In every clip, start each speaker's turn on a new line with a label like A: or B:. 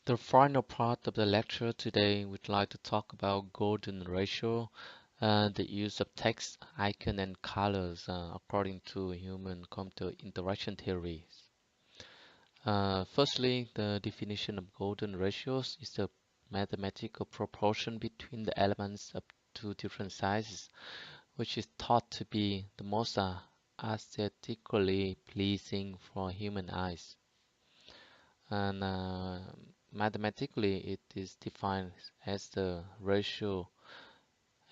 A: The final part of the lecture today, we'd like to talk about golden ratio, the use of text, icon, and colors according to human computer interaction theories. Firstly, the definition of golden ratios is the mathematical proportion between the elements of two different sizes, which is thought to be the most aesthetically pleasing for human eyes. And mathematically, it is defined as the ratio,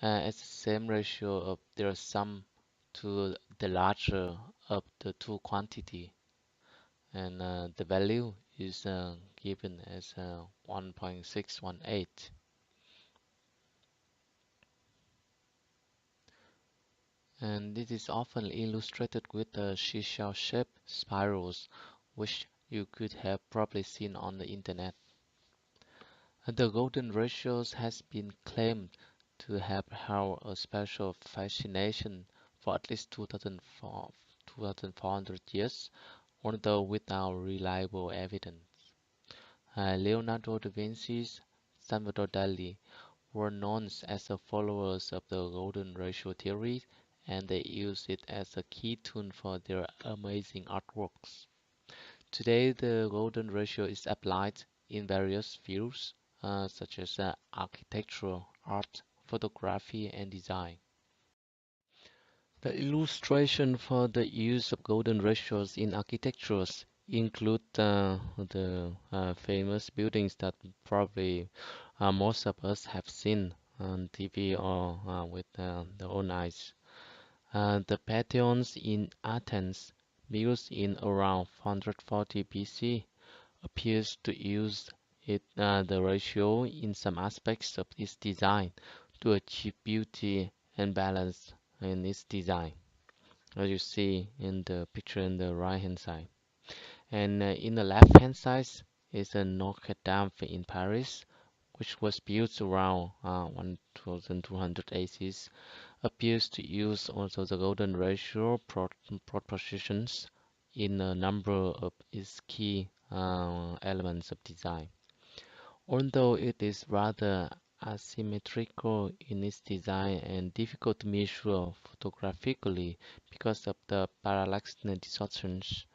A: as the same ratio of their sum to the larger of the two quantity, and the value is given as 1.618. And this is often illustrated with the seashell-shaped spirals, which you could have probably seen on the internet. The golden ratios has been claimed to have held a special fascination for at least 2,400 years, although without reliable evidence. Leonardo da Vinci's Salvador Dali were known as the followers of the golden ratio theory, and they used it as a key tool for their amazing artworks. Today, the golden ratio is applied in various fields, such as architecture, art, photography, and design. The illustration for the use of golden ratios in architectures include the famous buildings that probably most of us have seen on TV or with their own eyes. The Pantheons in Athens, built in around 440 BC, appears to use the ratio in some aspects of its design to achieve beauty and balance in its design, as you see in the picture in the right hand side. And in the left hand side is a Notre Dame in Paris, which was built around 1200 AD, appears to use also the golden ratio proportions in a number of its key elements of design. Although it is rather asymmetrical in its design and difficult to measure photographically because of the parallax distortions,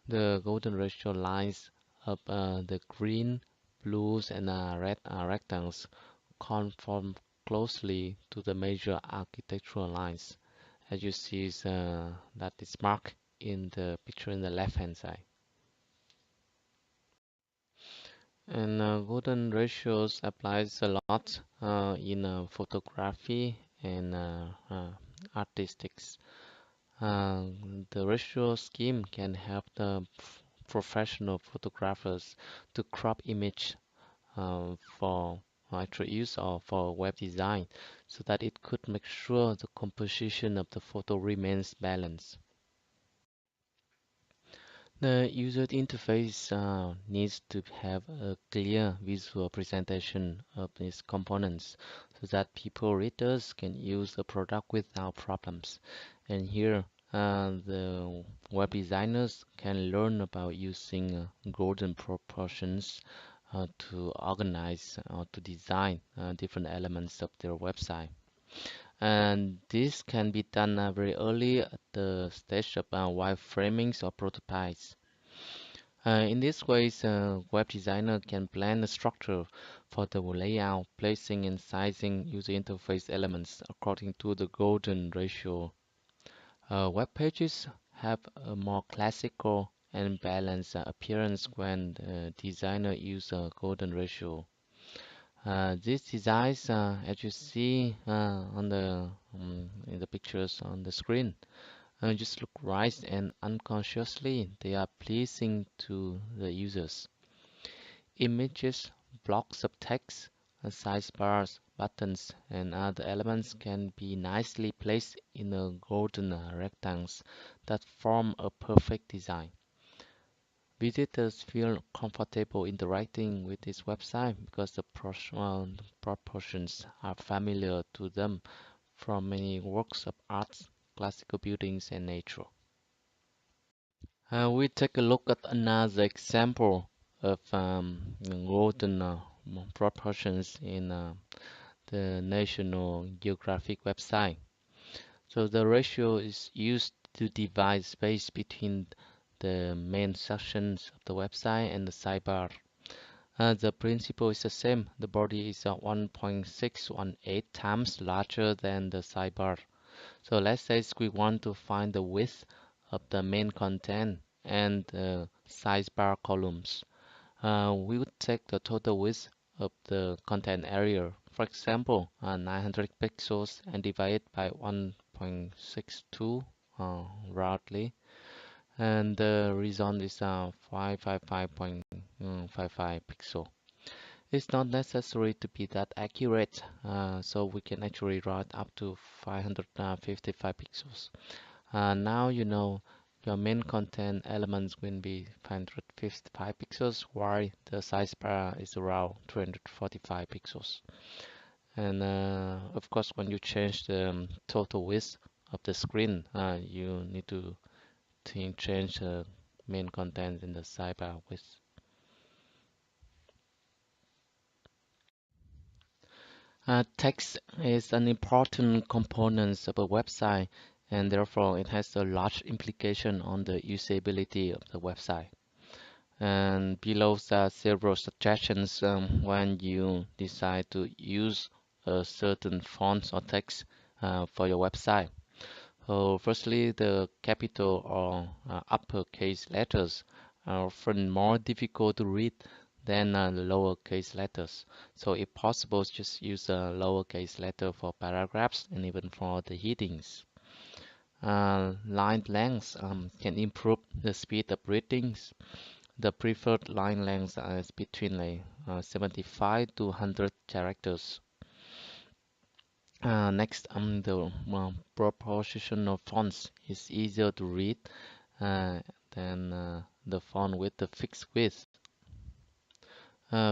A: the golden ratio lines of the green, blues, and red rectangles conform closely to the major architectural lines, as you see that is marked in the picture in the left hand side. And golden ratios applies a lot in photography and artistics. The ratio scheme can help the professional photographers to crop image for actual use or for web design so that it could make sure the composition of the photo remains balanced. The user interface needs to have a clear visual presentation of its components so that people readers can use the product without problems. And here the web designers can learn about using golden proportions to organize or to design different elements of their website. And this can be done very early at the stage of wireframings or prototypes. In this way, a web designer can plan the structure for the layout, placing and sizing user interface elements according to the golden ratio. Web pages have a more classical and balanced appearance when the designer uses a golden ratio. These designs, as you see on in the pictures on the screen, just look right and unconsciously they are pleasing to the users. Images, blocks of text, size bars, buttons, and other elements can be nicely placed in a golden rectangles that form a perfect design. Visitors feel comfortable interacting with this website because the proportions are familiar to them from many works of art, classical buildings, and nature. We take a look at another example. of golden proportions in the National Geographic website. So the ratio is used to divide space between the main sections of the website and the sidebar. The principle is the same. The body is 1.618 times larger than the sidebar. So let's say we want to find the width of the main content and the sidebar columns. We would take the total width of the content area, for example, 900 pixels, and divide it by 1.62 roughly, and the result is 555.55 pixel. It's not necessary to be that accurate, so we can actually write up to 555 pixels. Now you know your main content elements will be 555 pixels, while the size bar is around 245 pixels. And of course, when you change the total width of the screen, you need to change the main content in the sidebar width. Text is an important component of a website, and therefore it has a large implication on the usability of the website. And below are several suggestions when you decide to use a certain font or text for your website. So firstly, the capital or uppercase letters are often more difficult to read than the lowercase letters. So if possible, just use a lowercase letter for paragraphs and even for the headings. Line length can improve the speed of readings. The preferred line length is between 75 to 100 characters. Next, the proportion of fonts is easier to read than the font with the fixed width.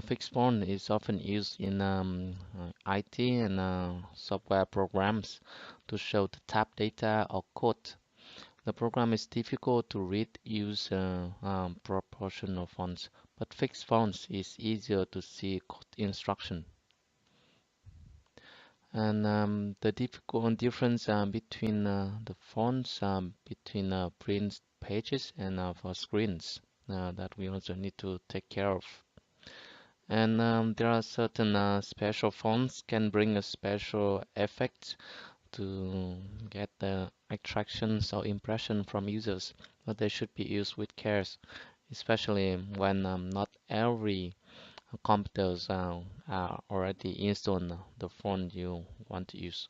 A: Fixed font is often used in IT and software programs to show the type data or code. The program is difficult to read use proportional fonts, but fixed fonts is easier to see code instruction. And the difference between the fonts between print pages and for screens that we also need to take care of. And there are certain special fonts can bring a special effect to get the attractions or impression from users, but they should be used with care, especially when not every computers are already installed the font you want to use.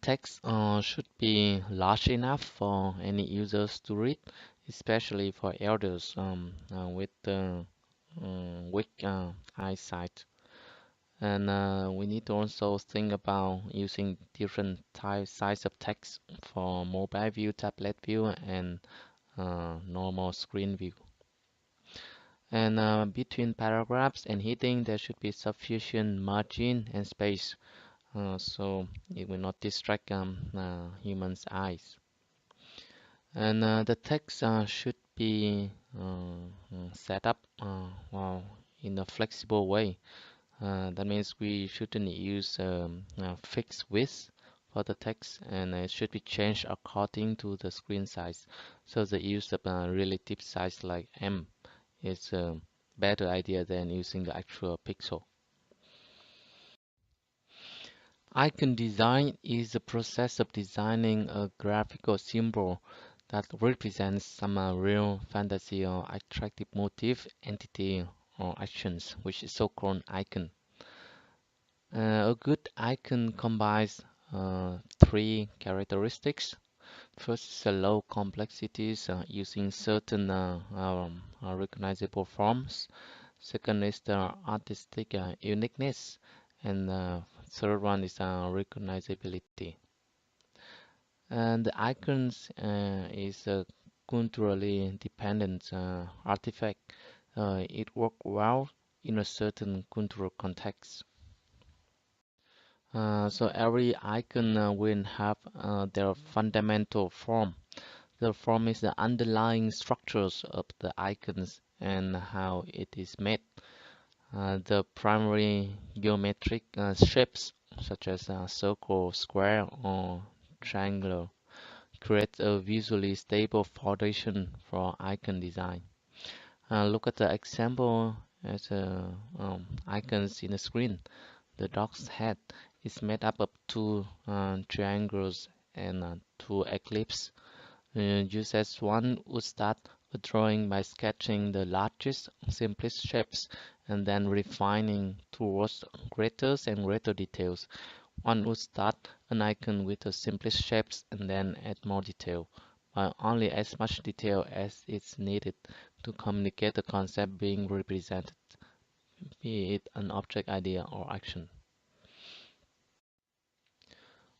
A: Text should be large enough for any users to read, especially for elders with weak eyesight. And we need to also think about using different size of text for mobile view, tablet view, and normal screen view. And between paragraphs and heading, there should be sufficient margin and space, so it will not distract humans' eyes. And the text should be set up well, in a flexible way. That means we shouldn't use fixed width for the text, and it should be changed according to the screen size. So the use of a relative size like M is a better idea than using the actual pixel. Icon design is the process of designing a graphical symbol that represents some real fantasy or attractive motif, entity, or actions, which is so-called icon. A good icon combines three characteristics. First is a low complexities using certain recognizable forms. Second is the artistic uniqueness, and third one is recognizability. And the icons is a culturally dependent artifact. It works well in a certain cultural context. So every icon will have their fundamental form. The form is the underlying structures of the icons and how it is made. The primary geometric shapes, such as a circle, square, or triangle, create a visually stable foundation for icon design. Look at the example as icons in the screen. The dog's head is made up of two triangles and two ellipses. Just as one would start a drawing by sketching the largest, simplest shapes and then refining towards greater and greater details. One would start an icon with the simplest shapes and then add more detail, but only as much detail as is needed to communicate the concept being represented, be it an object, idea, or action.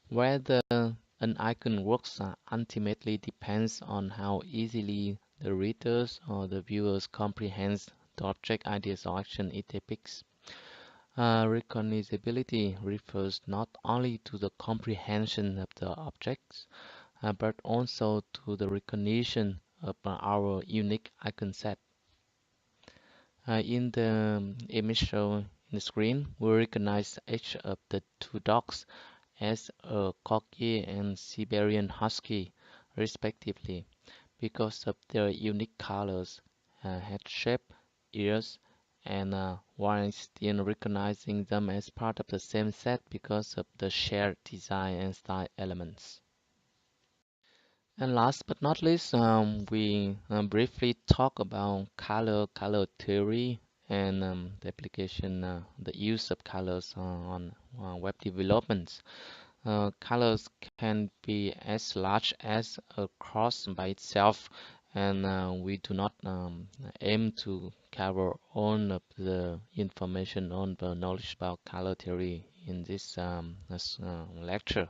A: Whether an icon works ultimately depends on how easily the readers or the viewers comprehends the object, ideas, or action it depicts. Recognizability refers not only to the comprehension of the objects, but also to the recognition of our unique icon set. In the image shown in the screen, we recognize each of the two dogs as a Corgi and Siberian Husky, respectively, because of their unique colors, head shape, ears, and while still recognizing them as part of the same set because of the shared design and style elements. And last but not least, we briefly talk about color theory and the application, the use of colors on web development. Colors can be as large as a cross by itself, and we do not aim to cover all of the information on the knowledge about color theory in this lecture.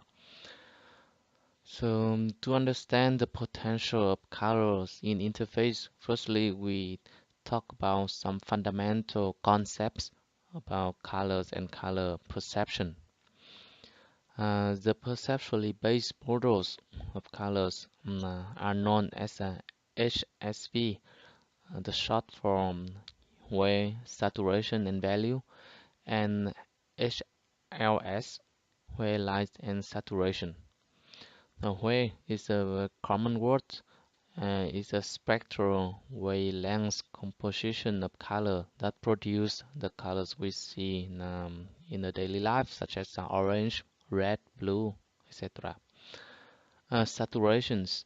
A: So to understand the potential of colors in interface, firstly we talk about some fundamental concepts about colors and color perception. The perceptually based models of colors are known as HSV, the short form where saturation and value, and HLS, where light and saturation. Now, where is a common word, is a spectral wavelength composition of color that produce the colors we see in the daily life, such as orange, red, blue, etc. Saturations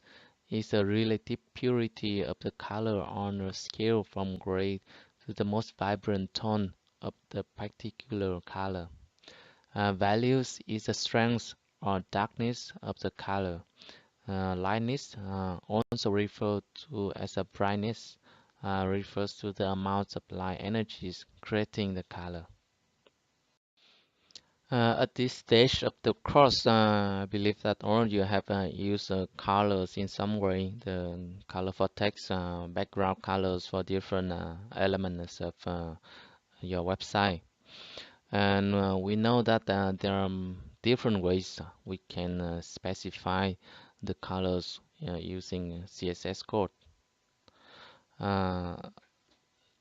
A: is the relative purity of the color on a scale from gray to the most vibrant tone of the particular color. Values is the strength or darkness of the color. Lightness, also referred to as a brightness, refers to the amount of light energies creating the color. At this stage of the course, I believe that all of you have used colors in some way, the color for text, background colors for different elements of your website. And we know that there are different ways we can specify the colors using CSS code.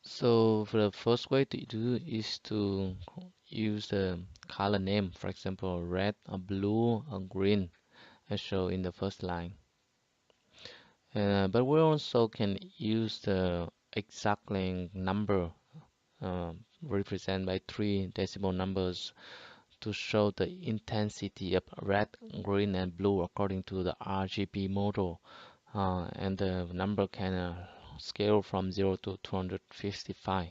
A: So the first way to do is to use the color name, for example, red, or blue, or green, as shown in the first line. But we also can use the exactly number represented by 3 decimal numbers to show the intensity of red, green, and blue according to the RGB model. And the number can scale from 0 to 255.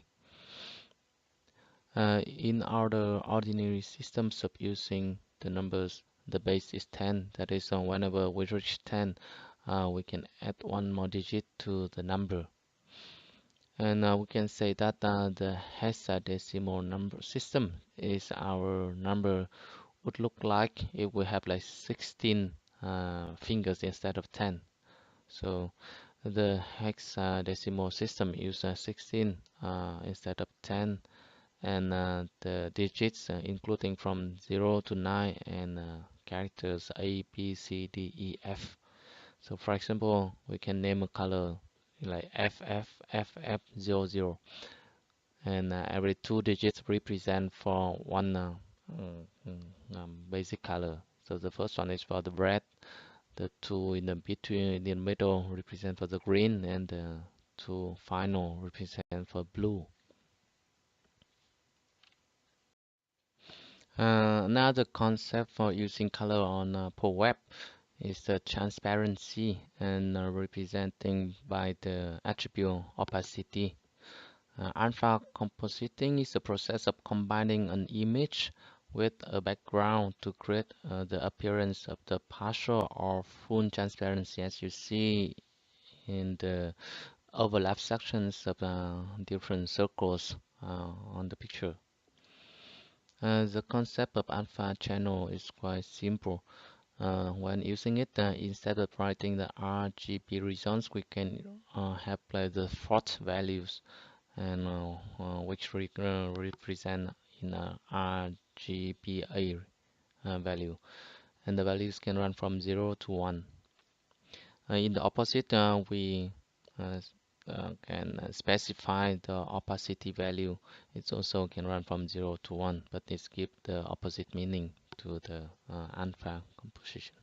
A: In our ordinary systems of using the numbers, the base is 10. That is, whenever we reach 10, we can add one more digit to the number. And we can say that the hexadecimal number system is our number would look like if we have like 16 fingers instead of 10. So the hexadecimal system uses 16 instead of 10, and the digits including from 0 to 9 and characters A, B, C, D, E, F. So for example, we can name a color like FFFF00, and every two digits represent for one basic color. So the first one is for the red, the two in the between in the middle represent for the green, and the two final represent for blue. Another concept for using color on per web is the transparency and representing by the attribute opacity. Alpha compositing is the process of combining an image with a background to create the appearance of the partial or full transparency, as you see in the overlap sections of different circles on the picture. The concept of alpha channel is quite simple. When using it, instead of writing the RGB regions, we can have the fault values, and which represent in a RGBA value, and the values can run from 0 to 1. In the opposite, we uh, can specify the opacity value. It also can run from 0 to 1, but it gives the opposite meaning to the alpha composition.